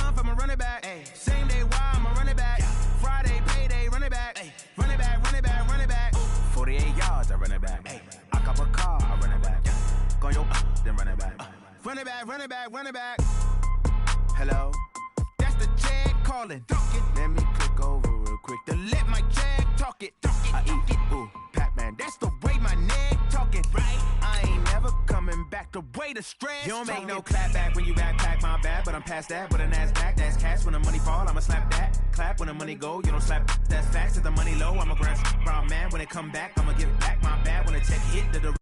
month, I'ma run it back. Ay. Same day, why I'ma run it back. Friday, payday, run it back. Ay. Run it back, run it back, run it back. 48 yards, I run it back. Ay. I cop a car, I run it back. Go yo, then run it back. Run it back, run it back, run it back. Hello? That's the Jag calling. Let me click over real quick to let my Jag talk it. I eat it, ooh, Pac-Man. That's the way my neck talking. Right? I ain't never coming back the way the stress. You don't make no clap back when you backpack, my bad, but I'm past that. With a NASDAQ, that's cash. When the money fall, I'ma slap that. Clap when the money go, you don't slap. That's facts. If the money low, I'ma grab brown man. When it come back, I'ma give it back, my bad. When the check hit the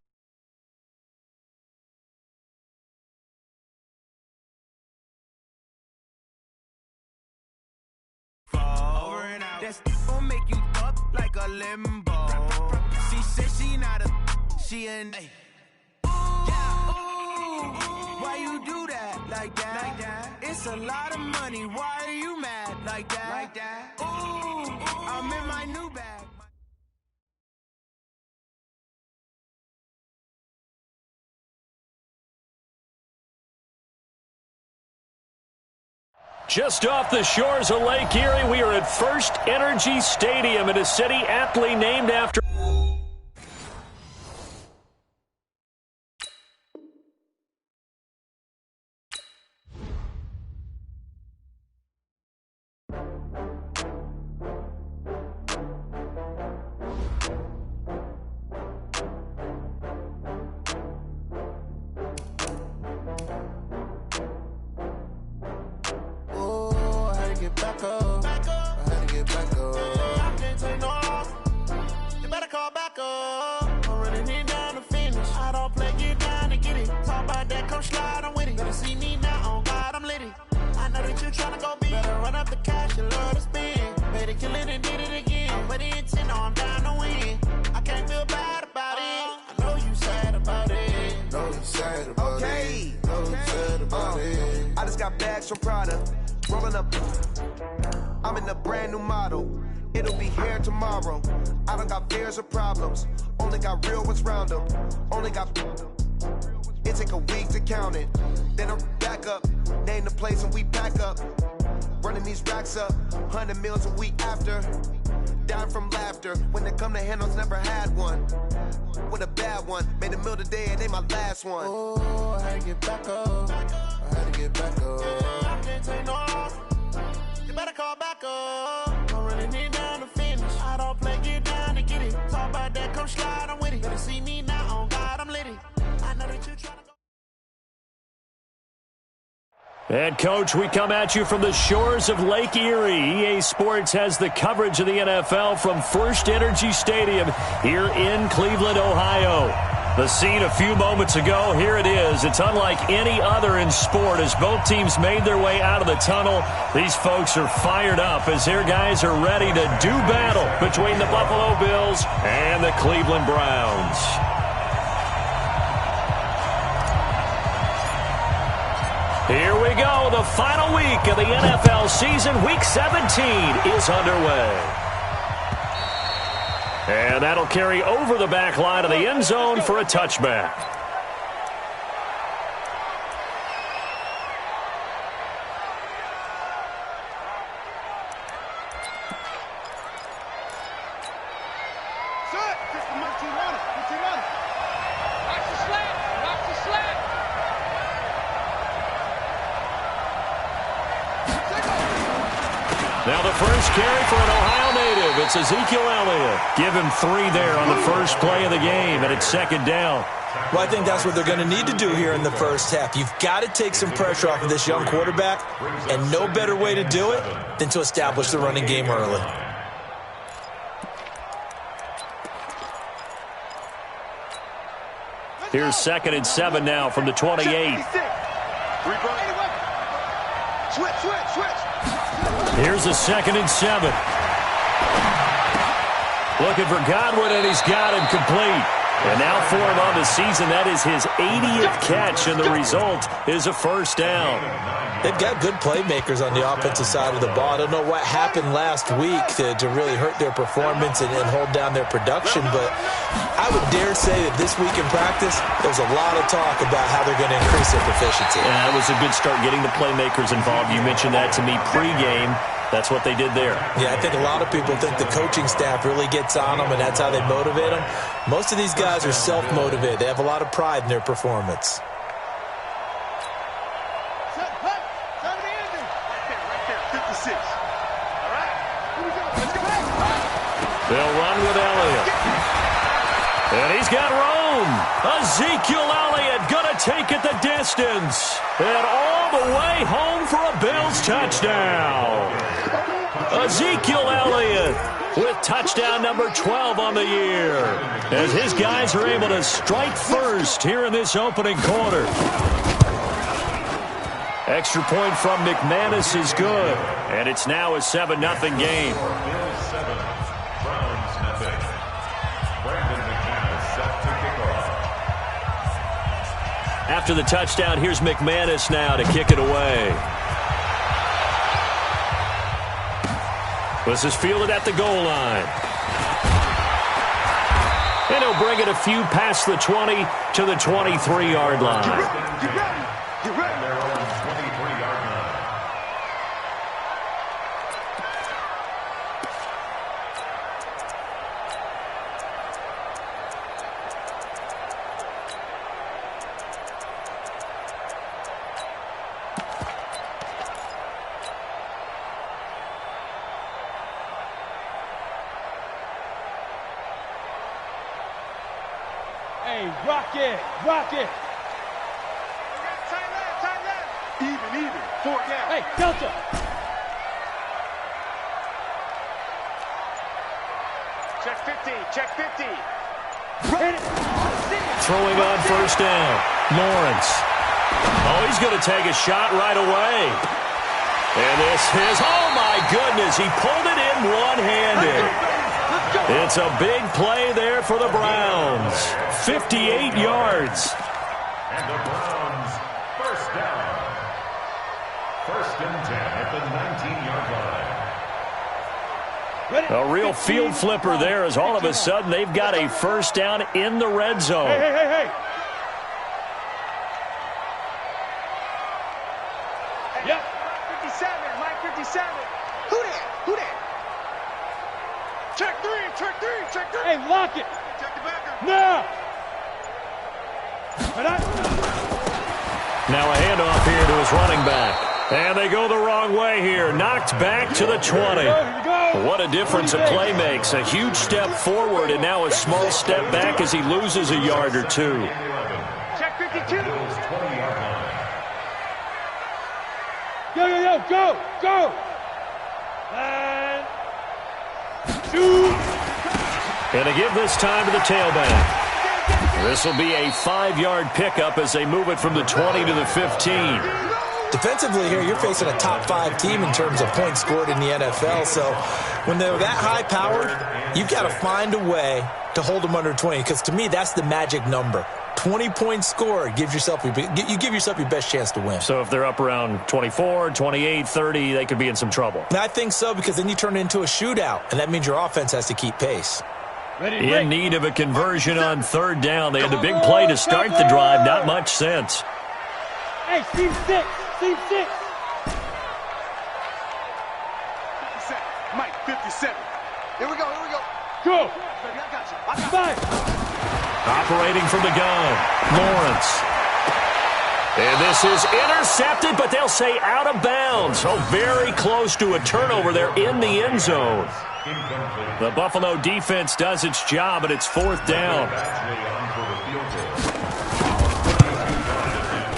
that's gon' make you up like a limbo. She said she not a, she an. Ooh, why you do that like that? It's a lot of money. Why are you mad like that? Ooh, I'm in my new bag. Just off the shores of Lake Erie, we are at First Energy Stadium in a city aptly named after... From Prada, rolling up. I'm in a brand new model. It'll be here tomorrow. I don't got fears or problems. Only got real ones round them. Only got. It take a week to count it. Then I'm back up. Name the place and we pack up. Running these racks up. 100 meals a week after. Dying from laughter. When it come to handles, never had one. With a bad one. Made a meal today and they my last one. Oh, I had to get back up. I had to get back up. I can't take no loss. You better call back up. I'm running it down to finish. I don't play, get down to get it. Talk about that, come slide, I'm with it. Better see me now, on God, I'm litty. I know that you're trying to go. And, Coach, we come at you from the shores of Lake Erie. EA Sports has the coverage of the NFL from First Energy Stadium here in Cleveland, Ohio. The scene a few moments ago, here it is. It's unlike any other in sport as both teams made their way out of the tunnel. These folks are fired up as their guys are ready to do battle between the Buffalo Bills and the Cleveland Browns. Here we go. The final week of the NFL season. Week 17 is underway. And that'll carry over the back line of the end zone for a touchback. Now the first carry for an Ohio native. It's Ezekiel Elliott. Give him 3 there on the first play of the game, and it's second down. Well, I think that's what they're going to need to do here in the first half. You've got to take some pressure off of this young quarterback, and no better way to do it than to establish the running game early. Here's 2nd and 7 now from the 28. Here's a 2nd and 7. Looking for Godwin, and he's got him complete. And now for him on the season, that is his 80th catch, and the result is a first down. They've got good playmakers on the offensive side of the ball. I don't know what happened last week to really hurt their performance and hold down their production, but I would dare say that this week in practice, there was a lot of talk about how they're going to increase their proficiency. Yeah, that was a good start getting the playmakers involved. You mentioned that to me pregame. That's what they did there. Yeah, I think a lot of people think the coaching staff really gets on them, and that's how they motivate them. Most of these guys are self-motivated. They have a lot of pride in their performance. They'll run with Elliott. And he's got room. Ezekiel Elliott going to take it the distance. And all the way home for a Bills touchdown. Ezekiel Elliott with touchdown number 12 on the year. As his guys are able to strike first here in this opening quarter. Extra point from McManus is good. And it's now a 7-0 game. After the touchdown, here's McManus now to kick it away. This is fielded at the goal line. And he'll bring it a few past the 20 to the 23-yard line. Get ready. Hey, rock it, rock it. Tight left. Even. 4 down. Hey, Delta. Check 50. Throwing on first down. Lawrence. Oh, he's going to take a shot right away. And this is, oh my goodness, he pulled it in one-handed. It's a big play there for the Browns. 58 yards. And the Browns, first down. 1st and 10 at the 19-yard line. A real field flipper there as all of a sudden they've got a first down in the red zone. Hey. Yep. 57, Mike 57. Who that? Check three. Hey, lock it. Check the backer. Now. Now a handoff here to his running back. And they go the wrong way here. Knocked back to the 20. What a difference a play makes. A huge step forward and now a small step back as he loses a yard or two. Check 52. Go. And shoot. And to give this time to the tailback. This will be a 5-yard pickup as they move it from the 20 to the 15. Defensively here, you're facing a top 5 team in terms of points scored in the NFL. So when they're that high-powered, you've got to find a way to hold them under 20. Because to me, that's the magic number. 20 points scored, you give yourself your best chance to win. So if they're up around 24, 28, 30, they could be in some trouble. And I think so, because then you turn it into a shootout, and that means your offense has to keep pace. In need of a conversion on 3rd down. They had the big play to start the drive. Not much sense. Hey, Team 6. Mike 57. Here we go. Go. Baby, I got you. Five. Operating from the gun, Lawrence. And this is intercepted, but they'll say out of bounds. So very close to a turnover there in the end zone. The Buffalo defense does its job, and it's 4th down.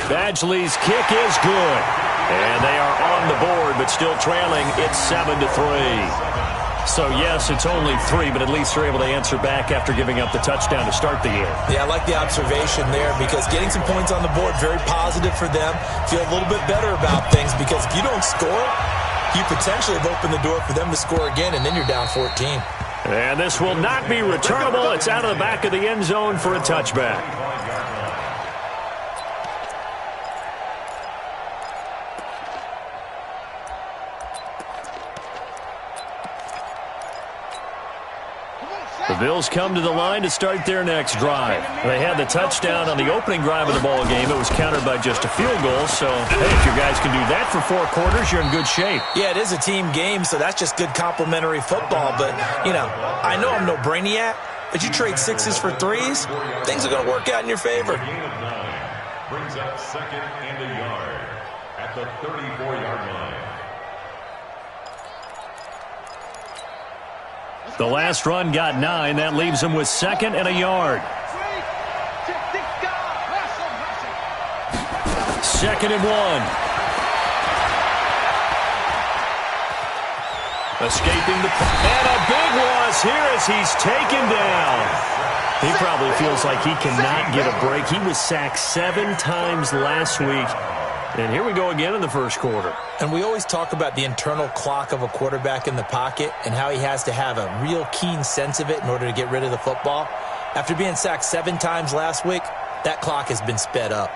Badgley's kick is good. And they are on the board, but still trailing. It's 7-3. So, yes, it's only 3, but at least they're able to answer back after giving up the touchdown to start the year. Yeah, I like the observation there because getting some points on the board, very positive for them. Feel a little bit better about things because if you don't score, you potentially have opened the door for them to score again, and then you're down 14. And this will not be returnable. It's out of the back of the end zone for a touchback. The Bills come to the line to start their next drive. They had the touchdown on the opening drive of the ball game. It was countered by just a field goal. So, hey, if your guys can do that for 4 quarters, you're in good shape. Yeah, it is a team game, so that's just good complimentary football. But, you know, I know I'm no brainiac, but you trade 6s for 3s, things are going to work out in your favor. Gain of 9 brings up 2nd and a yard at the 34-yard line. The last run got 9. That leaves them with 2nd and a yard. 2nd and 1. Escaping and a big loss here as he's taken down. He probably feels like he cannot get a break. He was sacked 7 times last week. And here we go again in the first quarter. And we always talk about the internal clock of a quarterback in the pocket and how he has to have a real keen sense of it in order to get rid of the football. After being sacked 7 times last week, that clock has been sped up.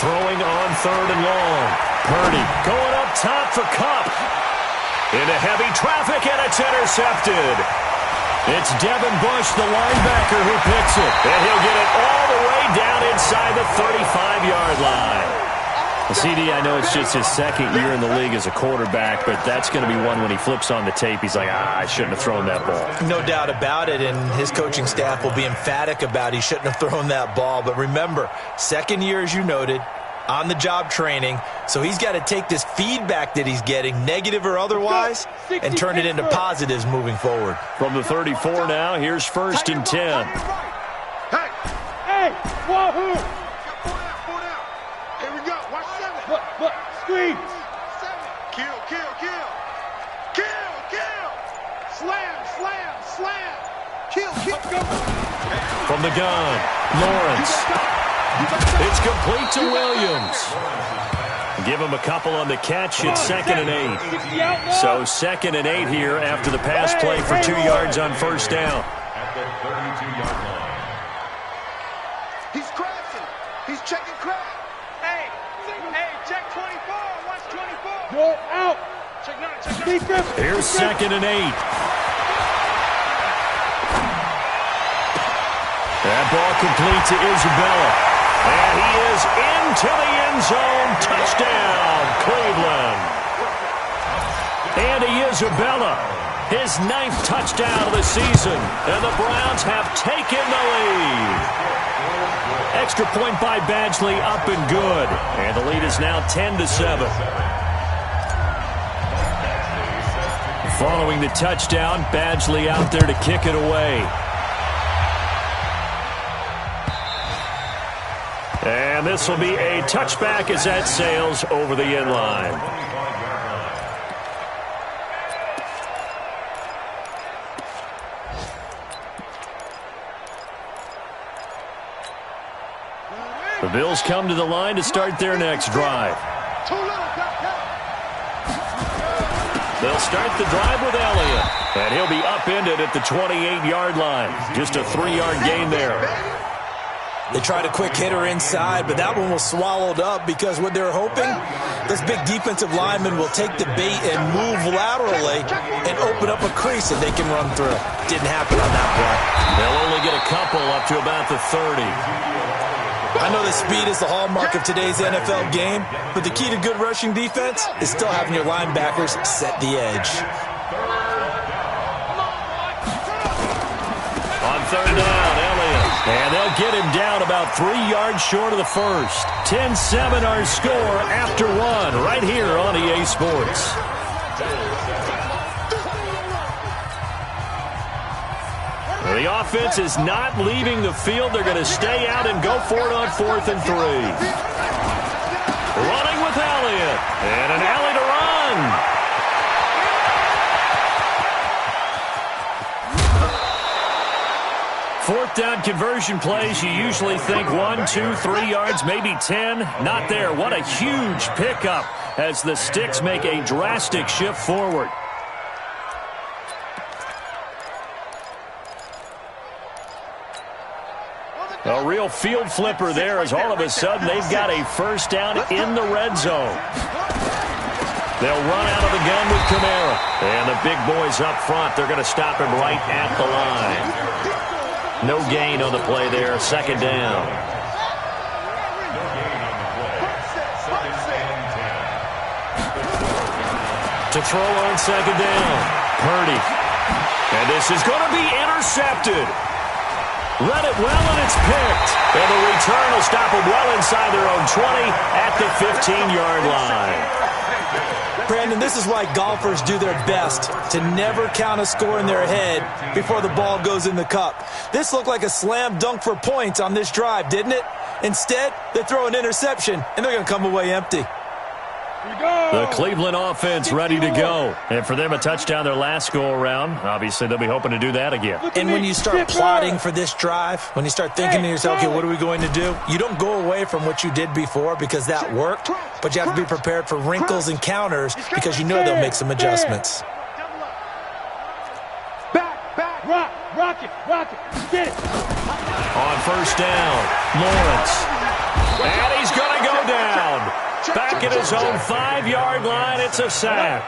Throwing on 3rd and long. Purdy going up top for Kupp. Into heavy traffic, and it's intercepted. It's Devin Bush, the linebacker, who picks it. And he'll get it all the way down inside the 35-yard line. CD, I know it's just his 2nd year in the league as a quarterback, but that's going to be one when he flips on the tape, he's like, I shouldn't have thrown that ball. No doubt about it, and his coaching staff will be emphatic about he shouldn't have thrown that ball. But remember, 2nd year, as you noted, on-the-job training, so he's got to take this feedback that he's getting, negative or otherwise, and turn it into positives moving forward. From the 34 now, here's 1st and 10. Hey, wahoo! Here we go. Watch 7. Look, screen. 7. Kill. Slam. Kill. From the gun, Lawrence. It's complete to Williams. Give him a couple on the catch. It's 2nd and 8. So 2nd and 8 here after the pass play for 2 yards on 1st down. At the 32-yard line. He's crashing. He's checking crack. Hey, check 24. Watch 24. Go out. Check 9. Here's 2nd and 8. That ball complete to Isabella. And he is into the end zone. Touchdown, Cleveland. Andy Isabella, his 9th touchdown of the season. And the Browns have taken the lead. Extra point by Badgley, up and good. And the lead is now 10-7. Following the touchdown, Badgley out there to kick it away. And this will be a touchback as that sails over the end line. The Bills come to the line to start their next drive. They'll start the drive with Elliott. And he'll be upended at the 28-yard line. Just a 3-yard gain there. They tried a quick hitter inside, but that one was swallowed up because what they're hoping, this big defensive lineman will take the bait and move laterally and open up a crease that they can run through. Didn't happen on that play. They'll only get a couple up to about the 30. I know the speed is the hallmark of today's NFL game, but the key to good rushing defense is still having your linebackers set the edge. On 3rd down, Elliott. And they'll get him down about 3 yards short of the first. 10-7 our score after 1 right here on EA Sports. The offense is not leaving the field. They're going to stay out and go for it on 4th and 3. Running with Elliott. And an alley to run. On conversion plays, you usually think 1, 2, 3 yards, maybe 10. Not there. What a huge pickup as the Sticks make a drastic shift forward. A real field flipper there as all of a sudden they've got a first down in the red zone. They'll run out of the gun with Kamara. And the big boys up front, they're going to stop him right at the line. No gain on the play there, second down. To throw on second down, Purdy. And this is going to be intercepted. Read it well, and it's picked. And the return will stop them well inside their own 20 at the 15-yard line. Brandon, this is why golfers do their best to never count a score in their head before the ball goes in the cup. This looked like a slam dunk for points on this drive, didn't it? Instead, they throw an interception, and they're going to come away empty. The Cleveland offense ready to go. And for them, a touchdown their last go-around. Obviously, they'll be hoping to do that again. And when you start plotting for this drive, when you start thinking to yourself, okay, what are we going to do? You don't go away from what you did before because that worked, but you have to be prepared for wrinkles and counters because you know they'll make some adjustments. Back, rock it, get it. On first down, Lawrence. And he's going to go down. Back at his own 5-yard line, it's a sack.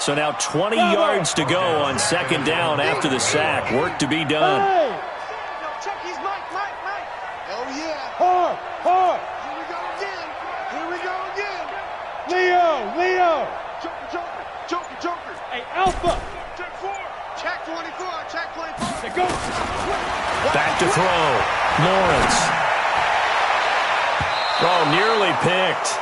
So now 20 yards to go on second down after the sack. Work to be done. Hard. Here we go again. Leo. Joker. Hey, Alpha. Check 24. Go. Back to throw. Lawrence. Oh, nearly picked.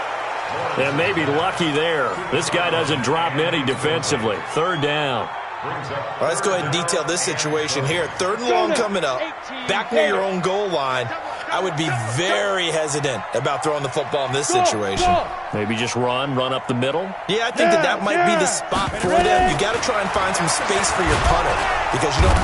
And maybe lucky there. This guy doesn't drop many defensively. Third down. All right, let's go ahead and detail this situation here. Third and long coming up. Back near your own goal line. I would be very hesitant about throwing the football in this situation. Maybe just run up the middle. Yeah, I think that might be the spot for them. You got to try and find some space for your punter because you don't.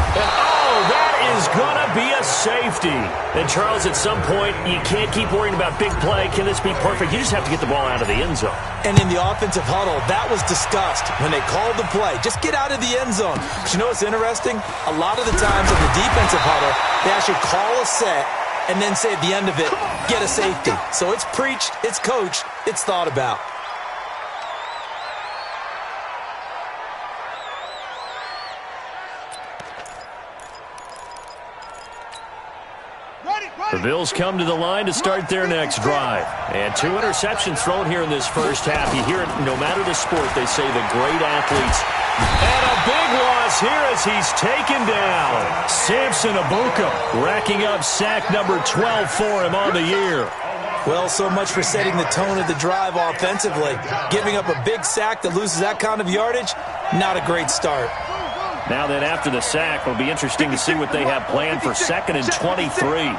Oh, that is going to be a safety. And Charles, at some point, you can't keep worrying about big play. Can this be perfect? You just have to get the ball out of the end zone. And in the offensive huddle, that was discussed when they called the play. Just get out of the end zone. But you know what's interesting? A lot of the times in the defensive huddle, they actually call a set and then say at the end of it, get a safety. So it's preached, it's coached, it's thought about. The Bills come to the line to start their next drive. And 2 interceptions thrown here in this first half. You hear it no matter the sport, they say the great athletes. And a big loss here as he's taken down. Samson Abuka racking up sack number 12 for him on the year. Well, so much for setting the tone of the drive offensively. Giving up a big sack that loses that kind of yardage, not a great start. Now then, after the sack, it'll be interesting to see what they have planned for 2nd and 23.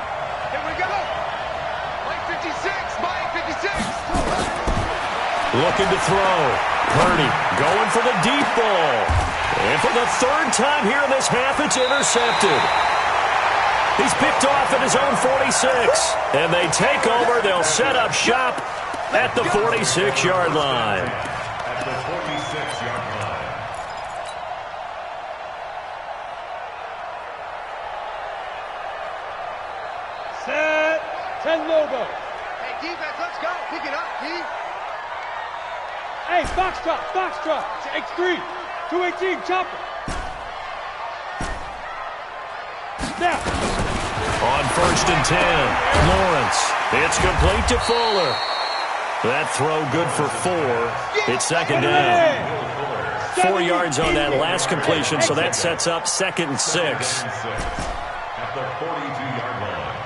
Looking to throw. Purdy going for the deep ball. And for the 3rd time here in this half, it's intercepted. He's picked off at his own 46. And they take over. They'll set up shop at the 46-yard line. At the 46-yard line. Set. 10 Lobo. Hey, defense, let's go. Pick it up, D. Hey, Foxtrot. X3. 218, chopper. Now. On 1st and 10, Lawrence. It's complete to Fuller. That throw good for 4. It's 2nd down. 4 yards on that last completion, so that sets up 2nd and 6. At the 42-yard line.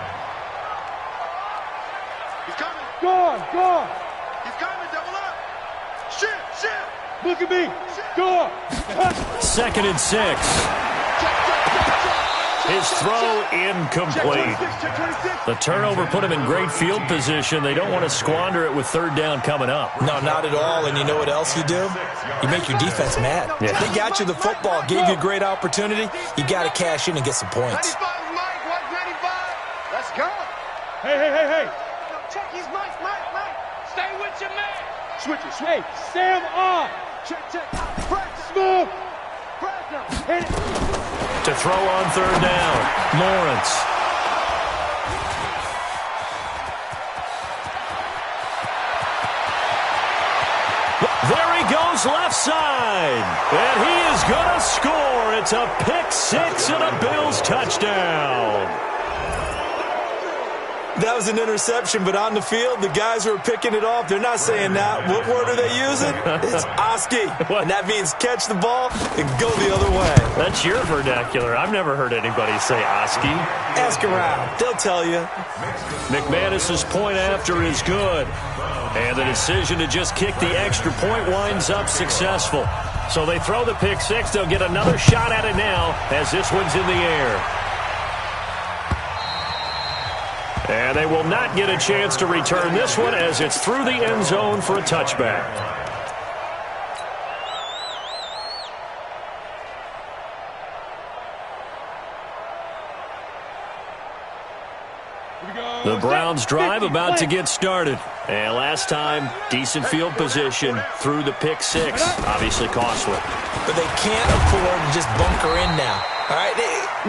He's coming. Gone. He's coming, double up. Shit. Look at me. Go. 2nd and 6. His throw incomplete. The turnover put him in great field position. They don't want to squander it with 3rd down coming up. No, not at all. And you know what else you do? You make your defense mad. Yeah. They got you the football, gave you a great opportunity. You got to cash in and get some points. Hey. Check, he's Mike. Stay with your man. Switch it. Hey, Sam on. Check. Press. Smooth. Press now. Hit it. To throw on third down, Lawrence. There he goes left side, and he is going to score. It's a pick six and a Bills touchdown. That was an interception, but on the field, the guys who are picking it off, they're not saying that. What word are they using? It's Oski. And that means catch the ball and go the other way. That's your vernacular. I've never heard anybody say Oski. Ask around. They'll tell you. McManus's point after is good. And the decision to just kick the extra point winds up successful. So they throw the pick six. They'll get another shot at it now as this one's in the air. And they will not get a chance to return this one as it's through the end zone for a touchback. The Browns drive about to get started. And last time, decent field position through the pick six. Obviously costly. But they can't afford to just bunker in now. All right,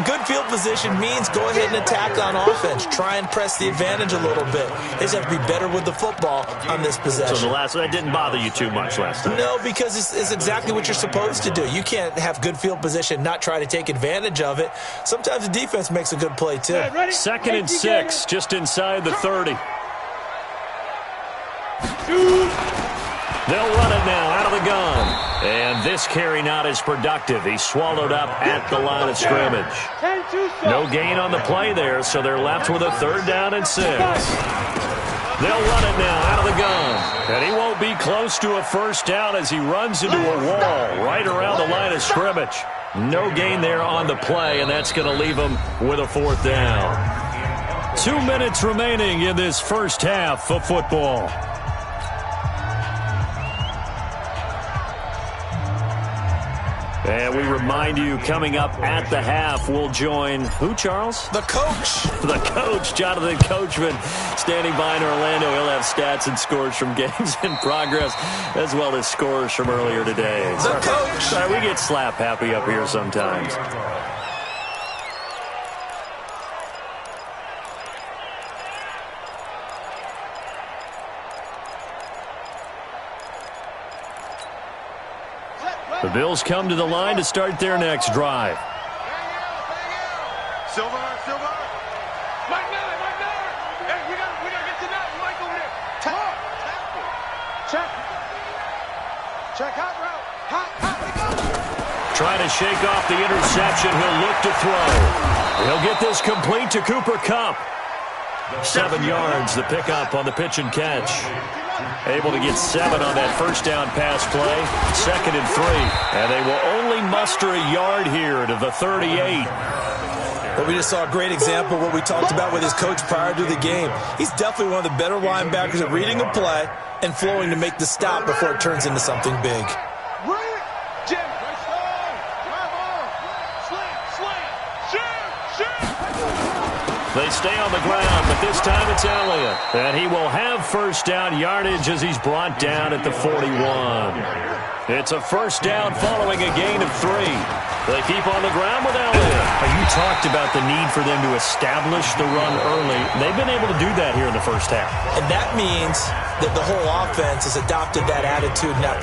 good field position means go ahead and attack on offense. Try and press the advantage a little bit. They just have to be better with the football on this possession. So that didn't bother you too much last time? No, because it's exactly what you're supposed to do. You can't have good field position, not try to take advantage of it. Sometimes the defense makes a good play, too. Second and 6, just inside the 30. They'll run it now out of the gun. And this carry not as productive. He's swallowed up at the line of scrimmage. No gain on the play there, so they're left with a 3rd down and 6. They'll run it now out of the gun. And he won't be close to a 1st down as he runs into a wall right around the line of scrimmage. No gain there on the play, and that's going to leave him with a 4th down. 2 minutes remaining in this first half of football. And we remind you, coming up at the half, we'll join who, Charles? The coach. The coach, Jonathan Coachman, standing by in Orlando. He'll have stats and scores from games in progress, as well as scores from earlier today. The coach. Sorry, we get slap happy up here sometimes. The Bills come to the line to start their next drive. Silver. Mike Miller. Hey, we gotta get to that. Mike over there. Check. Hot route. Hot. Trying to shake off the interception. He'll look to throw. He'll get this complete to Cooper Kupp. 7 yards, the pickup on the pitch and catch. Able to get 7 on that 1st down pass play. 2nd and 3. And they will only muster a yard here to the 38. Well, we just saw a great example of what we talked about with his coach prior to the game. He's definitely one of the better linebackers at reading a play and flowing to make the stop before it turns into something big. Jim. Slam. Shoot. They stay on the ground, but this time it's Elliott. And he will have 1st down yardage as he's brought down at the 41. It's a 1st down following a gain of 3. They keep on the ground with Elliott. You talked about the need for them to establish the run early. They've been able to do that here in the first half. And that means that the whole offense has adopted that attitude now.